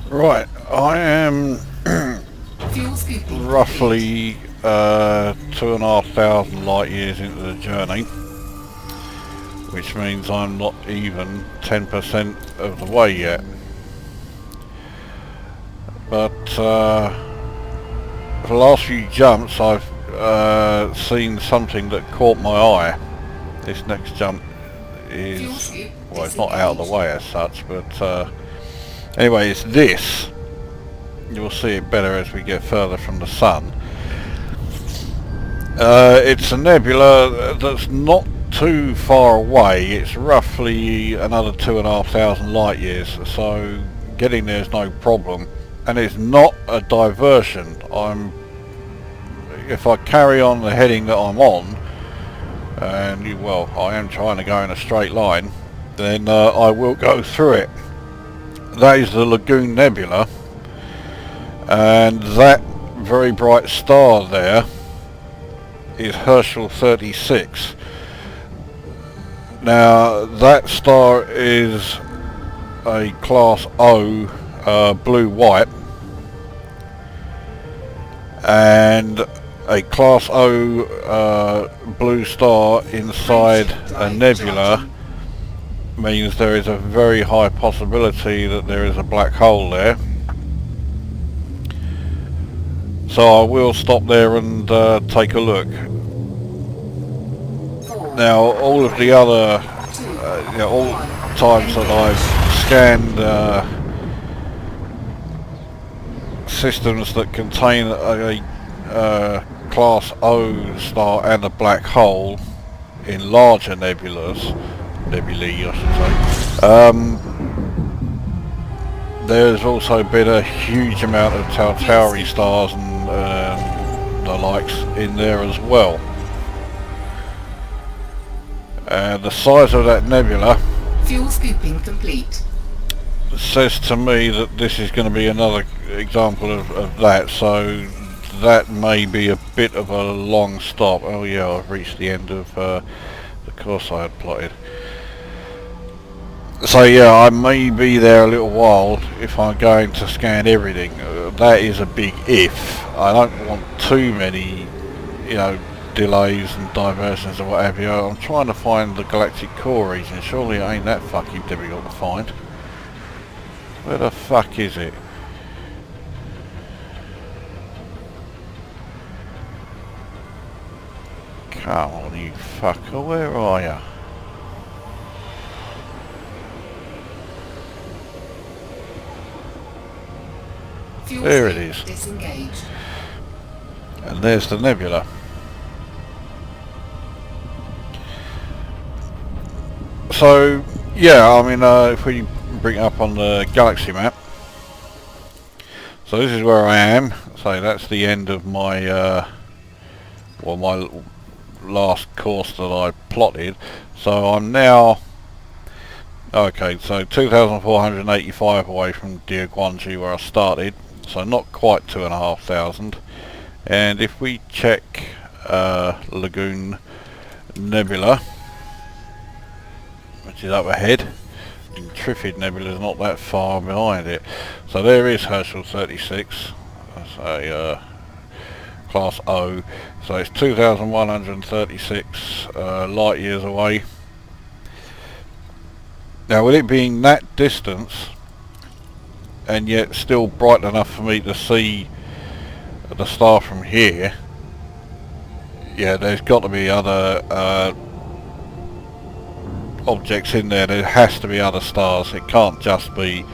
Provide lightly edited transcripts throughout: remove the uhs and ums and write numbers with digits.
Right, I am roughly 2,500 light years into the journey, which means I'm not even 10% of the way yet. But for the last few jumps I've seen something that caught my eye. This next jump is, well, it's not out of the way as such, but anyway, it's this. You'll see it better as we get further from the sun. It's a nebula that's not too far away. It's roughly another 2,500 light years, so getting there is no problem. And it's not a diversion. If I carry on the heading that I'm on, and well, I am trying to go in a straight line, then I will go through it. That is the Lagoon Nebula, and that very bright star there is Herschel 36. Now that star is a class O blue-white, and a class O blue star inside a nebula means there is a very high possibility that there is a black hole there. So I will stop there and take a look. Now all of the other all times that I've scanned systems that contain a class O star and a black hole in larger nebulae I should say, there's also been a huge amount of Sagittarius A stars and the likes in there as well. The size of that nebula, fuel scooping complete, says to me that this is going to be another example of that, so that may be a bit of a long stop. Oh yeah, I've reached the end of the course I had plotted. So yeah, I may be there a little while if I'm going to scan everything. That is a big if. I don't want too many, delays and diversions or what have you. I'm trying to find the galactic core region. Surely it ain't that fucking difficult to find. Where the fuck is it? Come on, you fucker, where are ya? There it is. Disengaged. And there's the nebula. So, yeah, I mean, if we bring it up on the galaxy map. So this is where I am. So that's the end of my, my last course that I plotted. So I'm now, okay, so 2,485 away from Diaguanji where I started. So not quite 2,500. And if we check Lagoon Nebula, which is up ahead, and Triffid Nebula is not that far behind it. So there is Herschel 36. That's a class O. So it's 2,136 light years away. Now with it being that distance, and yet still bright enough for me to see the star from here, yeah, there's got to be other objects in there. There has to be other stars. It can't just be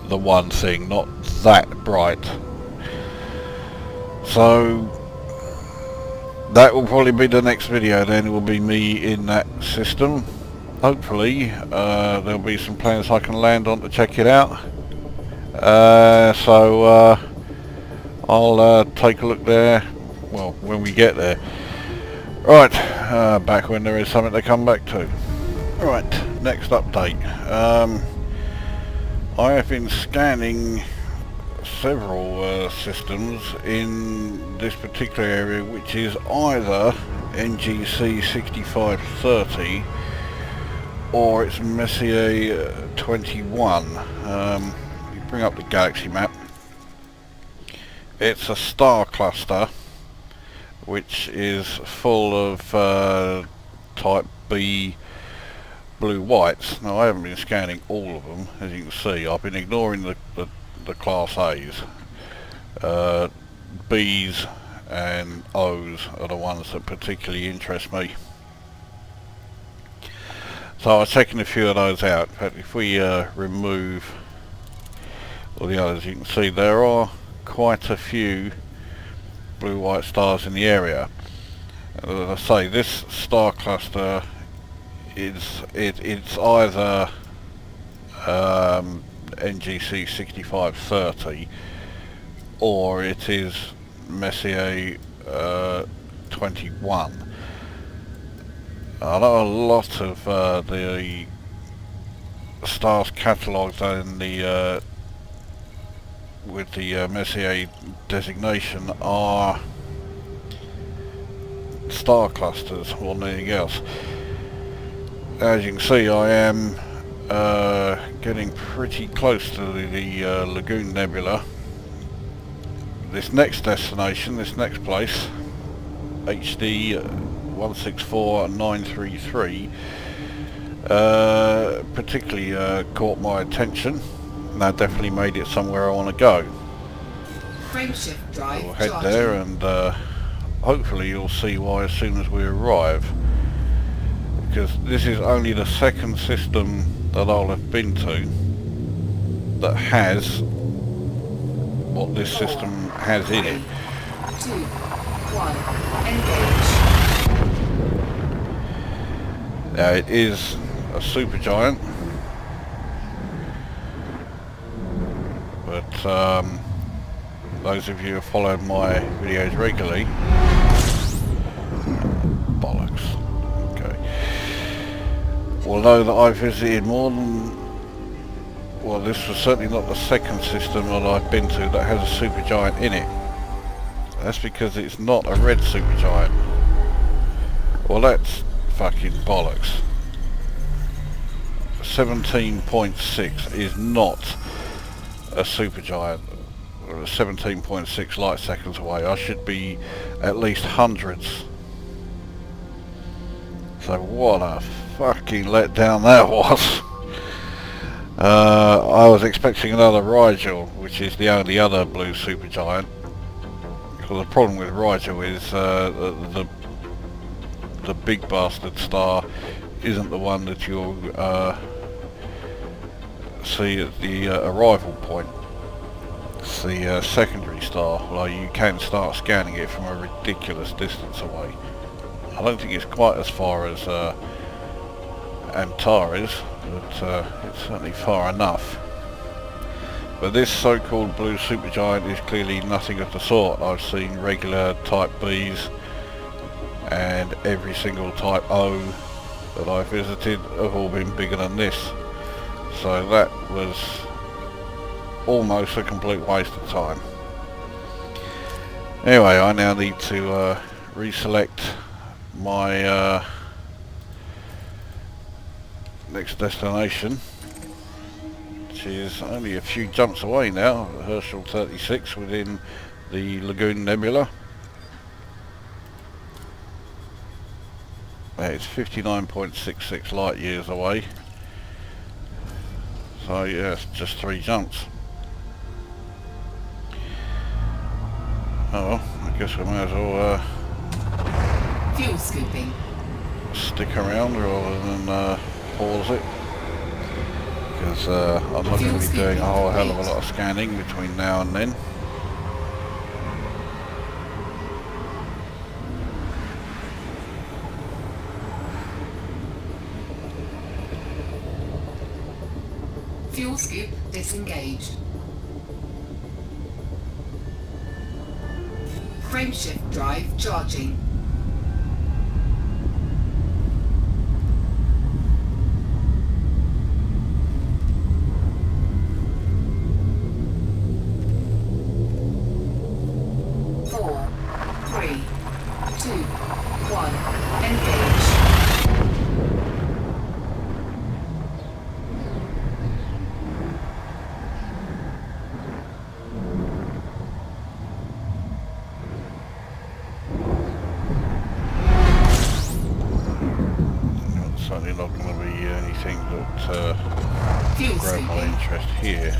the one thing, not that bright. So that will probably be the next video then. It will be me in that system. Hopefully there'll be some planets I can land on to check it out. So I'll take a look there, well, when we get there. Right, back when there is something to come back to. Right, next update. I have been scanning several systems in this particular area, which is either NGC 6530 or it's Messier 21. You bring up the galaxy map. It's a star cluster which is full of type B blue whites. Now I haven't been scanning all of them, as you can see. I've been ignoring the class A's. B's and O's are the ones that particularly interest me. So I was checking a few of those out. In fact, if we remove all the others, you can see there are quite a few blue-white stars in the area. As I say, this star cluster it's either NGC 6530 or it is Messier 21. I know a lot of the stars catalogued in the with the Messier designation are star clusters more than anything else. As you can see, I am getting pretty close to the Lagoon Nebula. This next destination, this next place, HD 164933, particularly caught my attention, and that definitely made it somewhere I want to go. Frameshift drive. We'll head there, and hopefully you'll see why as soon as we arrive, because this is only the second system that I'll have been to that has what this system has in it. 2, 1, engage. Now it is a Supergiant, but those of you who have followed my videos regularly, bollocks, okay, will know that I've visited more than, well, this was certainly not the second system that I've been to that has a Supergiant in it. That's because it's not a red Supergiant. Well, that's fucking bollocks. 17.6 is not a Supergiant. 17.6 light seconds away. I should be at least hundreds. So what a fucking letdown that was. I was expecting another Rigel, which is the only other blue Supergiant. Because the problem with Rigel is the big bastard star isn't the one that you'll see at the arrival point. It's the secondary star, although you can start scanning it from a ridiculous distance away. I don't think it's quite as far as Antares, but it's certainly far enough. But this so-called blue supergiant is clearly nothing of the sort. I've seen regular type Bs and every single type O that I've visited have all been bigger than this. So that was almost a complete waste of time. Anyway, I now need to reselect my next destination, which is only a few jumps away now, Herschel 36 within the Lagoon Nebula. It's 59.66 light years away, so yeah, it's just 3 jumps. Oh well, I guess we may as well Fuel scooping. stick around rather than pause it, because I'm not going to be doing a whole hell of a lot of scanning between now and then. Fuel scoop disengaged. Frameshift drive charging. interest here.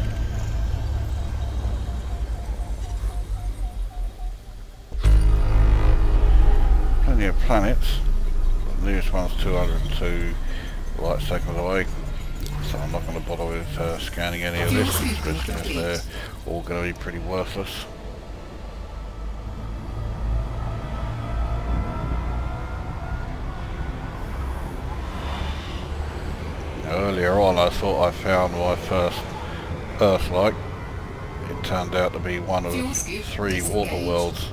Plenty of planets. The nearest one's 202 light seconds away, so I'm not going to bother with scanning any of this, especially as they're all going to be pretty worthless. Earlier on I thought I found my first Earth-like. It turned out to be one of 3 water worlds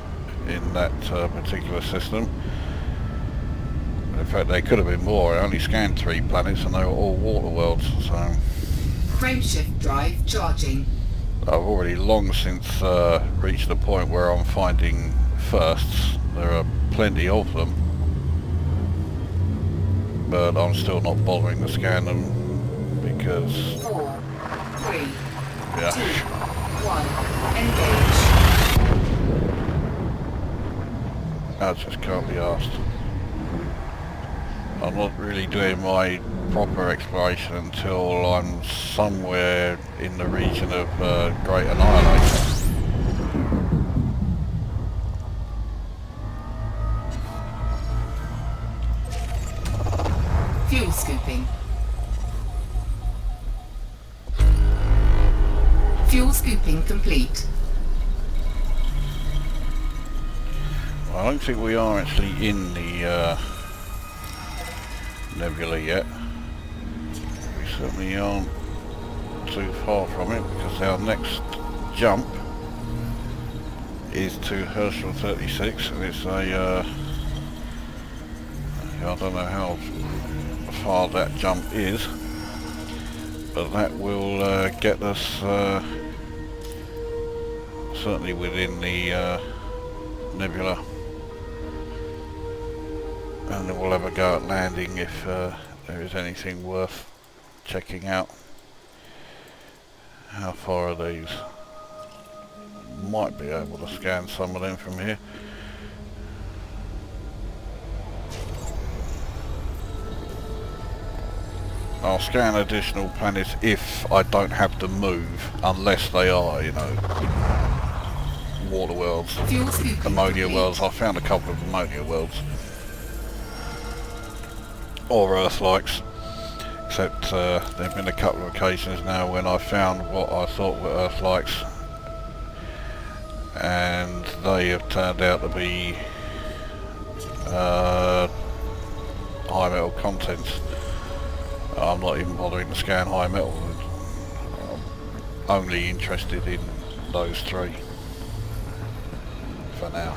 in that particular system. In fact, they could have been more. I only scanned 3 planets and they were all water worlds, so... Frameshift drive charging. I've already long since reached the point where I'm finding firsts. There are plenty of them, but I'm still not bothering to scan them because... 4, 3, yeah. 2, 1, engage. I just can't be asked. I'm not really doing my proper exploration until I'm somewhere in the region of Great Annihilation. Fuel scooping. Fuel scooping complete. I don't think we are actually in the nebula yet. We certainly aren't too far from it, because our next jump is to Herschel 36, and it's a I don't know how far that jump is, but that will get us certainly within the nebula. And then we'll have a go at landing if there is anything worth checking out. How far are these? Might be able to scan some of them from here. I'll scan additional planets if I don't have to move, unless they are, you know, water worlds, ammonia worlds. I found a couple of ammonia worlds. Or Earth-likes, except there have been a couple of occasions now when I found what I thought were Earth-likes, and they have turned out to be high metal contents. I'm not even bothering to scan high metal. I'm only interested in those 3 for now.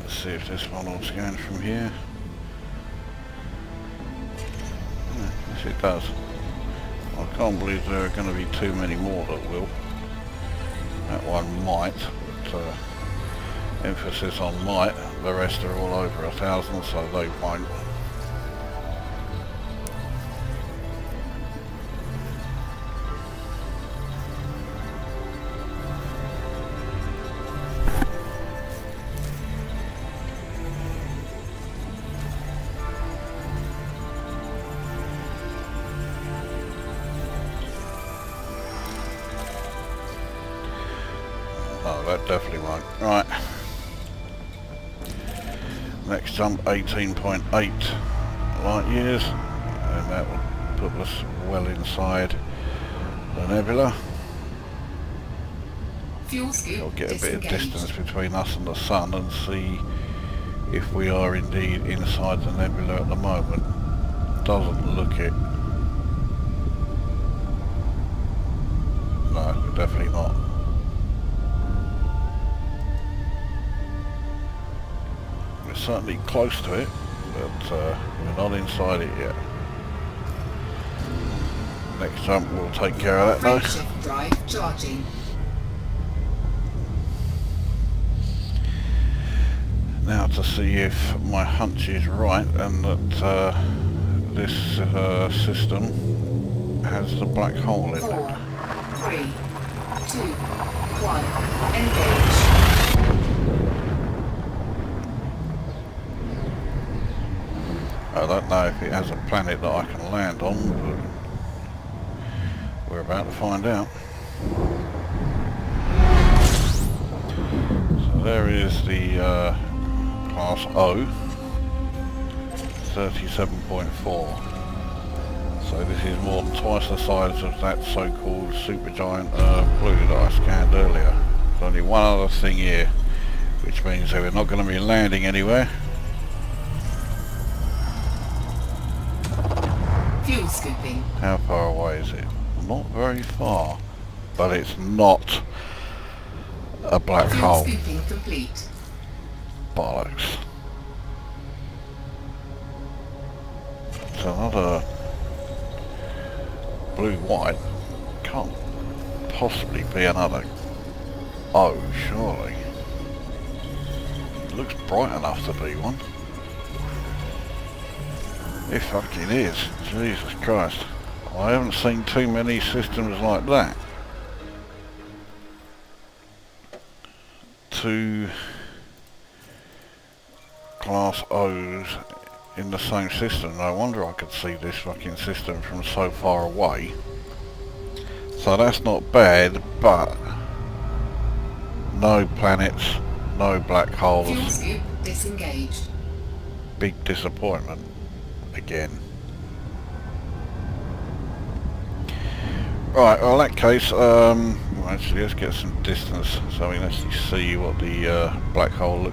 See if this one will scan from here. Yes, it does. I can't believe there are going to be too many more that will. That one might, but emphasis on might. The rest are all over 1,000, so they won't. Oh, that definitely won't. Right. Next jump, 18.8 light years, and that will put us well inside the nebula. We'll get a bit of distance between us and the sun and see if we are indeed inside the nebula at the moment. Doesn't look it. No, we're definitely not. Certainly close to it, but we're not inside it yet. Next jump will take care of that though. Frameshift drive charging. Now to see if my hunch is right and that this system has the black hole in it. 4, 3, 2, 1, engage. I don't know if it has a planet that I can land on, but we're about to find out. So there is the Class O, 37.4. So this is more than twice the size of that so-called Supergiant blue that I scanned earlier. There's only one other thing here, which means that we're not going to be landing anywhere. Fuel scooping. How far away is it? Not very far, but it's not a black Fuel hole. scooping complete. Bollocks. It's another blue-white. Can't possibly be another O, surely. It looks bright enough to be one. It fucking is. Jesus Christ. I haven't seen too many systems like that. Two Class O's in the same system. No wonder I could see this fucking system from so far away. So that's not bad, but no planets, no black holes. Fuel scoop disengaged. Big disappointment again. Right, well in that case, actually let's get some distance so we can actually see what the black hole,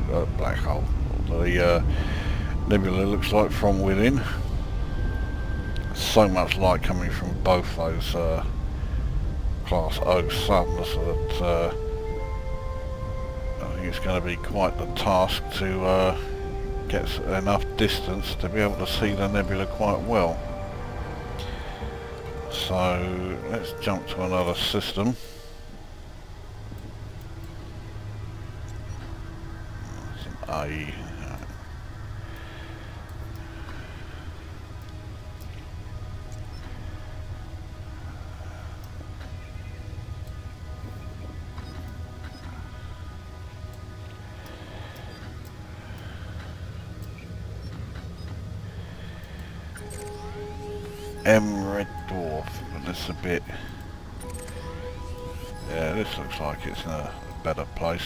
the nebula looks like from within. So much light coming from both those Class O suns that I think it's going to be quite the task to get enough distance to be able to see the nebula quite well. So let's jump to another system. That's an A. M Red Dwarf, but this a bit, yeah, this looks like it's in a better place.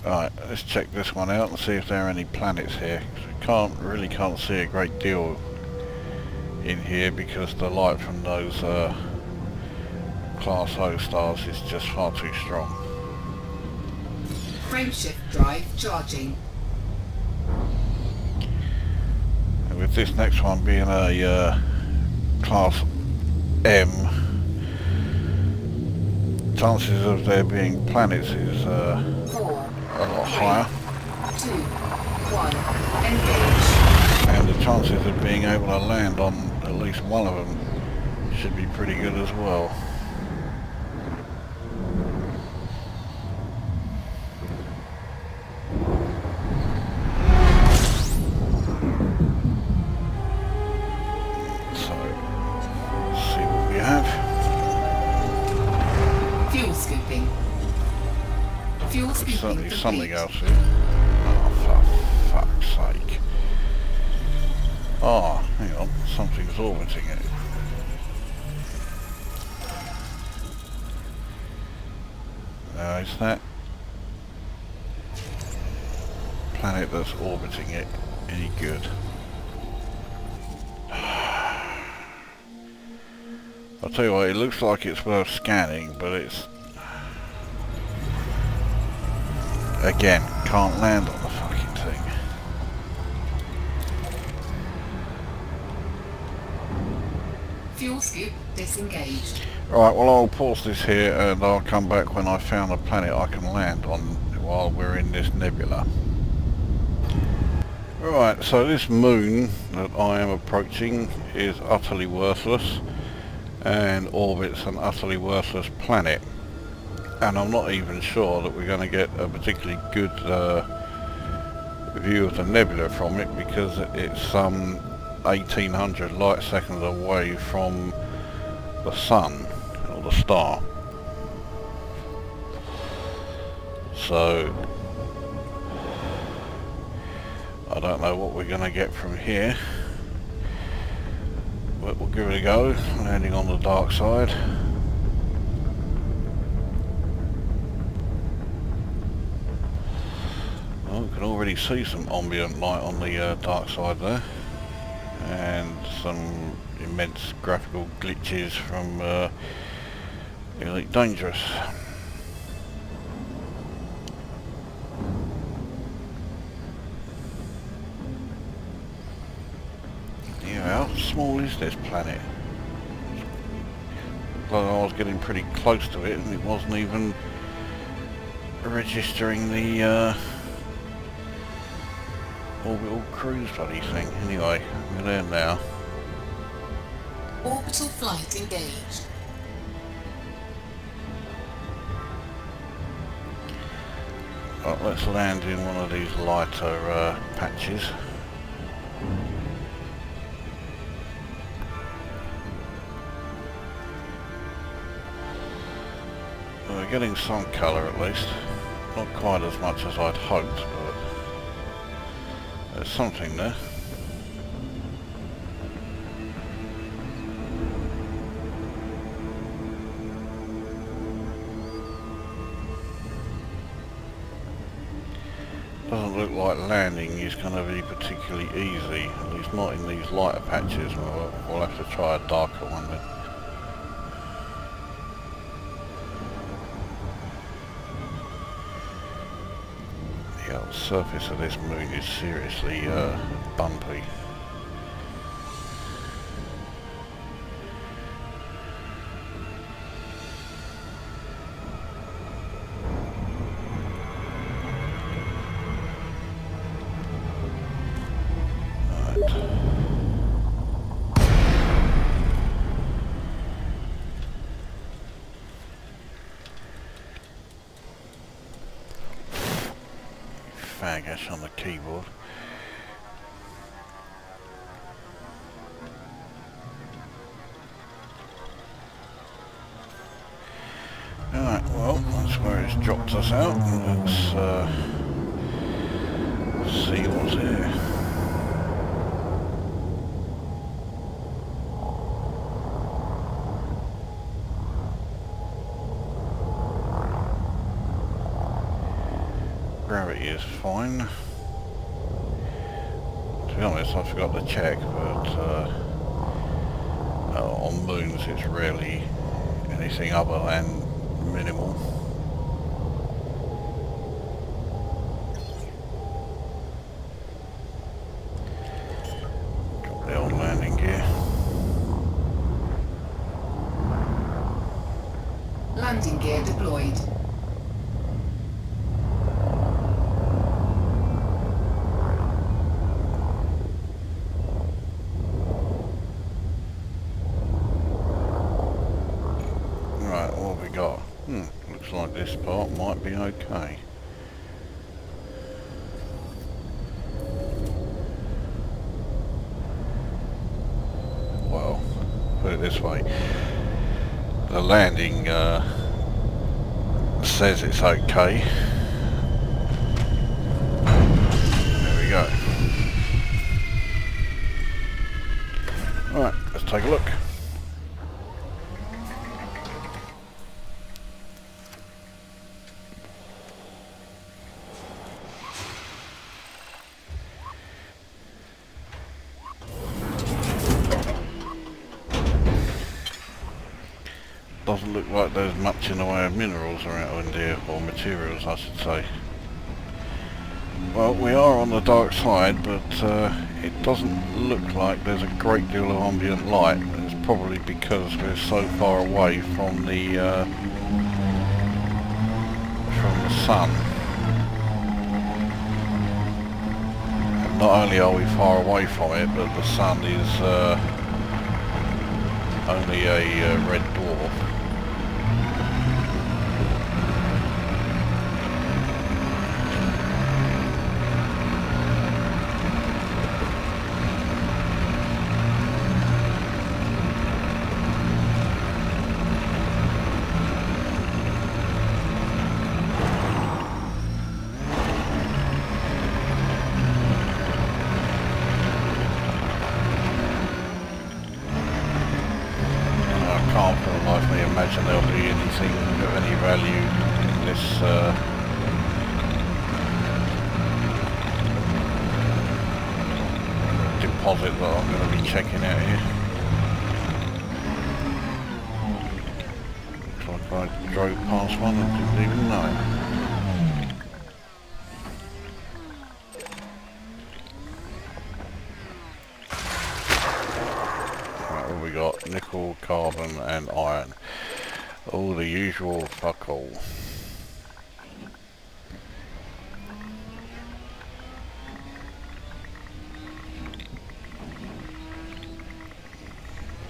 Right, let's check this one out and see if there are any planets here. We really can't see a great deal in here because the light from those Class O stars is just far too strong. Frameshift drive charging. With this next one being a Class M, chances of there being planets is 4, a lot higher. 2, 1, engage. And the chances of being able to land on at least one of them should be pretty good as well. Certainly something else here. Oh, for fuck's sake. Oh, hang on. Something's orbiting it. Now, is that planet that's orbiting it any good? I'll tell you what, it looks like it's worth scanning, but it's... Again, can't land on the fucking thing. Fuel scoop disengaged. Right, well I'll pause this here and I'll come back when I've found a planet I can land on while we're in this nebula. Right, so this moon that I am approaching is utterly worthless and orbits an utterly worthless planet. and I'm not even sure that we're going to get a particularly good view of the nebula from it, because it's some 1800 light seconds away from the sun or the star. So I don't know what we're going to get from here, but we'll give it a go, landing on the dark side. Well, we can already see some ambient light on the dark side there, and some immense graphical glitches from Elite Dangerous. Yeah, how small is this planet? Well, I was getting pretty close to it and it wasn't even registering the orbital cruise bloody thing. Anyway, we're there now. Orbital flight engaged. Right, let's land in one of these lighter patches. We're getting some colour at least. Not quite as much as I'd hoped, but there's something there. Doesn't look like landing is going to be particularly easy, at least not in these lighter patches. We'll have to try a darker one then. The surface of this moon is seriously bumpy. Faggots on the keyboard. Alright, well, that's where it's dropped us out. Let's see what's here. Gravity is fine. To be honest, I forgot to check, but on moons it's rarely anything other than minimal. Got the old landing gear. Landing gear deployed. Looks like this part might be okay. Well, put it this way, the landing says it's okay. There we go. Alright, let's take a look. Doesn't look like there's much in the way of minerals around here, or materials I should say. Well, we are on the dark side, but it doesn't look like there's a great deal of ambient light. It's probably because we're so far away from the sun. And not only are we far away from it, but the sun is only a red dwarf. imagine there'll be anything of any value in this deposit that I'm going to be checking out here. Looks like I drove past one and didn't even know. Right, what have we got? Nickel, carbon and iron. All the usual fuck all.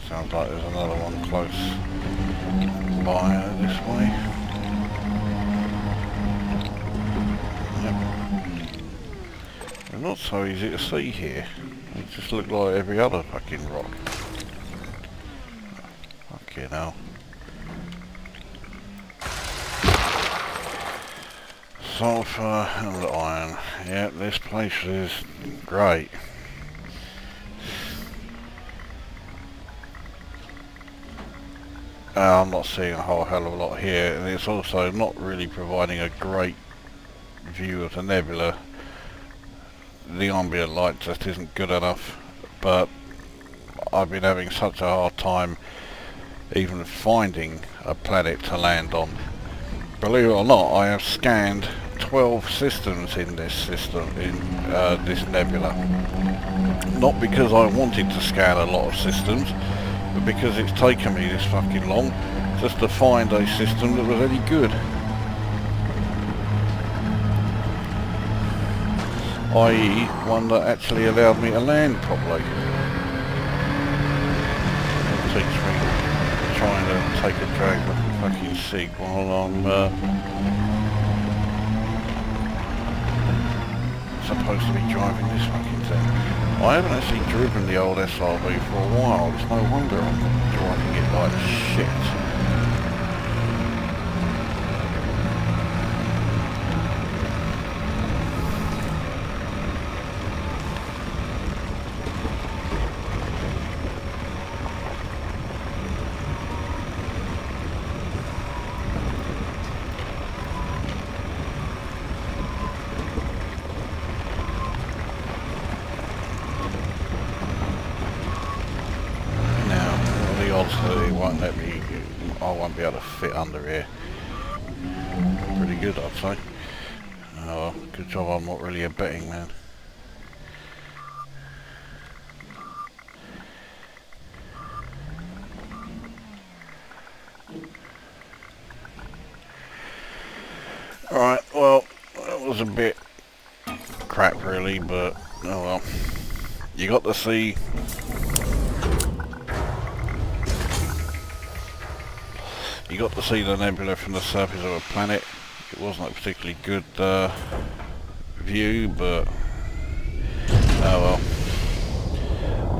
Sounds like there's another one close by this way. Yep. They're not so easy to see here. They just look like every other fucking rock. Fucking hell. Sulfur and iron. Yep, this place is great. I'm not seeing a whole hell of a lot here, and it's also not really providing a great view of the nebula. The ambient light just isn't good enough, but I've been having such a hard time even finding a planet to land on. Believe it or not, I have scanned 12 systems in this system, in this nebula. Not because I wanted to scan a lot of systems, but because it's taken me this fucking long just to find a system that was any good. I.e. one that actually allowed me to land properly. It teach me trying to take a drag off the fucking SIG while I'm supposed to be driving this fucking thing. I haven't actually driven the old SRV for a while. It's no wonder I'm driving it like shit. It won't let me, I won't be able to fit under here. Pretty good, I'd say. Oh well, good job I'm not really a betting man. Alright, well, that was a bit crap really, but oh well. You got to see the nebula from the surface of a planet. It wasn't a particularly good view, but oh well.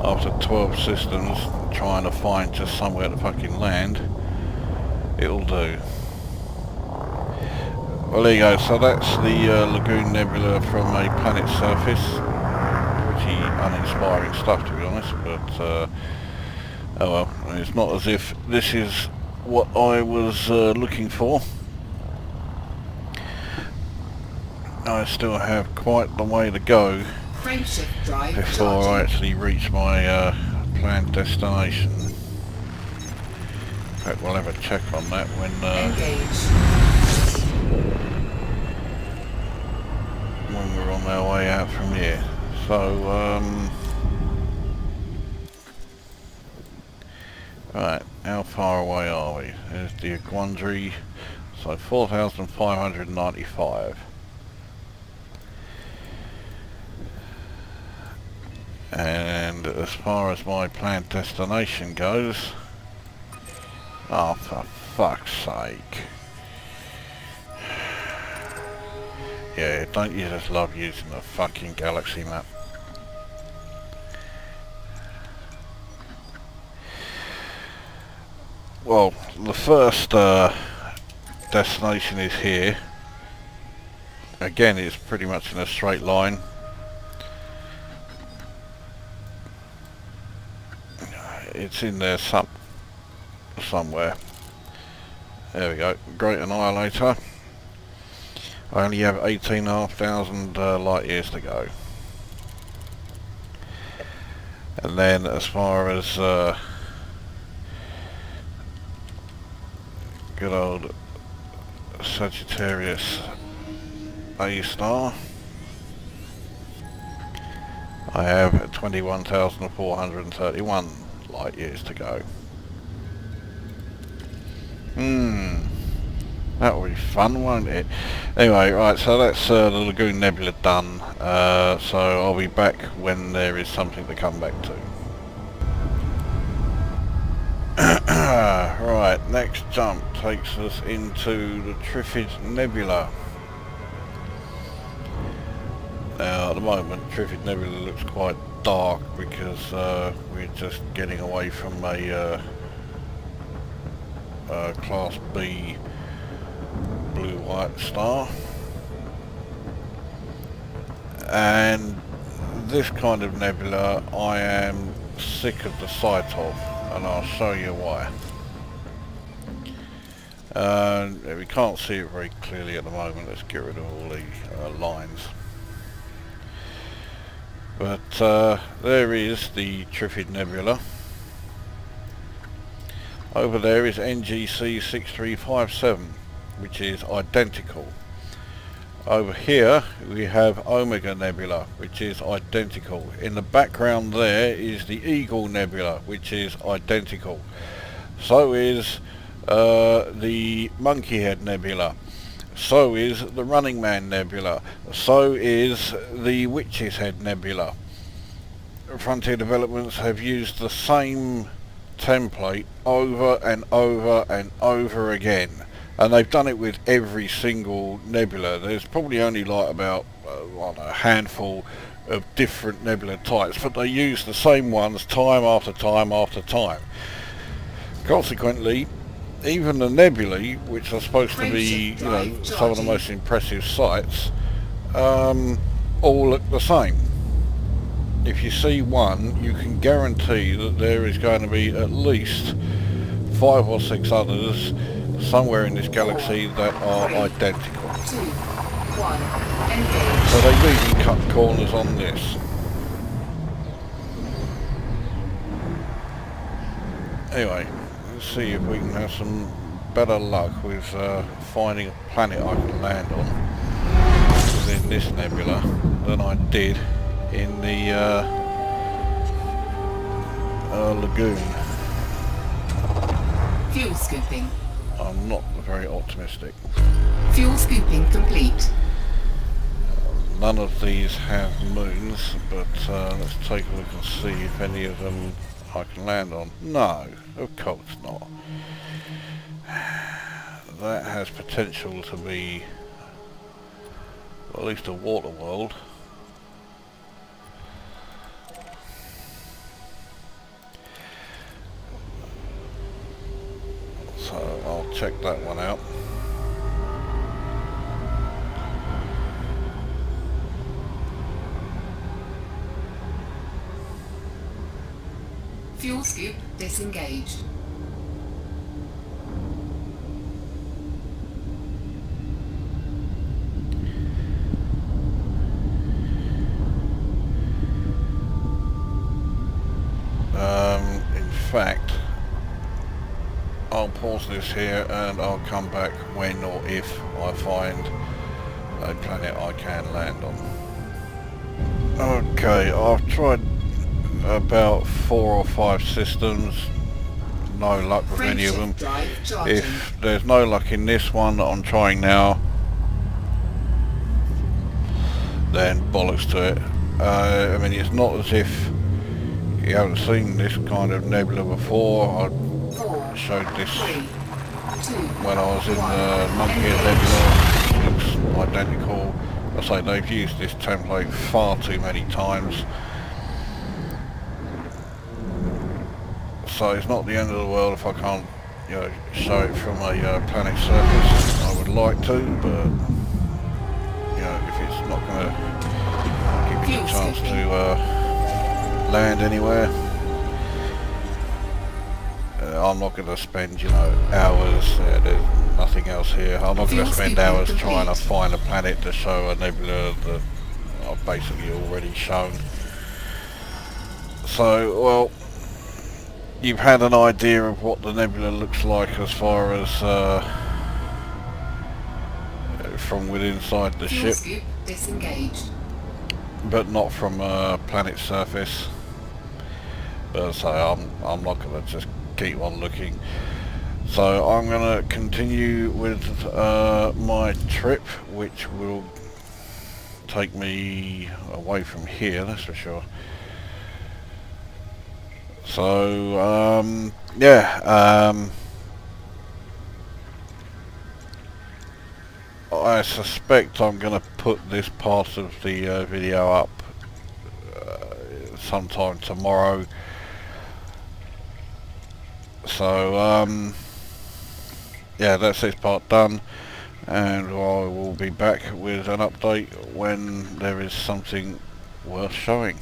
After 12 systems trying to find just somewhere to fucking land, it'll do. Well, there you go. So that's the Lagoon Nebula from a planet's surface. Pretty uninspiring stuff, to be honest, but oh well. It's not as if this is what I was looking for. I still have quite the way to go before I actually reach my planned destination. In fact, we'll have a check on that when we're on our way out from here. So right, how far away are we? There's the Guandri, so 4,595. And as far as my planned destination goes, oh for fuck's sake. Yeah, don't you just love using the fucking galaxy map? Well, the first destination is here. Again, it's pretty much in a straight line. It's in there somewhere. There we go, Great Annihilator. I only have 18,500 light years to go. And then as far as good old Sagittarius A star, I have 21,431 light years to go. That will be fun, won't it? Anyway, right, so that's the Lagoon Nebula done. So I'll be back when there is something to come back to. Right, next jump takes us into the Trifid Nebula. Now at the moment Trifid Nebula looks quite dark because we're just getting away from a Class B blue-white star, and this kind of nebula I am sick of the sight of, and I'll show you why. We can't see it very clearly at the moment. Let's get rid of all the lines. But there is the Trifid Nebula. Over there is NGC 6357, which is identical. Over here we have Omega Nebula, which is identical. In the background there is the Eagle Nebula, which is identical. So is the Monkey Head Nebula. So is the Running Man Nebula. So is the Witch's Head Nebula. Frontier Developments have used the same template over and over and over again, and they've done it with every single nebula. There's probably only like about a handful of different nebula types, but they use the same ones time after time after time. Consequently, even the nebulae, which are supposed to be, you know, some of the most impressive sights, all look the same. If you see one, you can guarantee that there is going to be at least 5 or 6 others somewhere in this galaxy that are identical. 2, 1, engage. So they've even cut corners on this. Anyway, let's see if we can have some better luck with finding a planet I can land on within this nebula than I did in the lagoon. Fuel scooping. I'm not very optimistic. Fuel scooping complete. None of these have moons, but let's take a look and see if any of them I can land on. No, of course not. That has potential to be, well, at least a water world. So I'll check that one out. Fuel scoop disengaged. In fact, I'll pause this here and I'll come back when or if I find a planet I can land on. Okay, I've tried about 4 or 5 systems, no luck with any of them. If there's no luck in this one that I'm trying now, then bollocks to it. I mean, it's not as if you haven't seen this kind of nebula before. I showed this when I was in the Monkey Head Nebula. It looks identical. I say they've used this template far too many times. So it's not the end of the world if I can't, you know, show it from a planet surface. I would like to, but you know, if it's not going to give you the chance to land anywhere, I'm not going to spend, you know, hours. There's nothing else here. I'm not going to spend hours trying to find a planet to show a nebula that I've basically already shown. So, well, you've had an idea of what the nebula looks like as far as from within inside the ship, Scoop disengaged. but not from a planet's surface. But so I'm not going to just keep on looking. So I'm going to continue with my trip, which will take me away from here, that's for sure. So yeah, I suspect I'm going to put this part of the video up sometime tomorrow. So yeah, that's this part done, and I will be back with an update when there is something worth showing.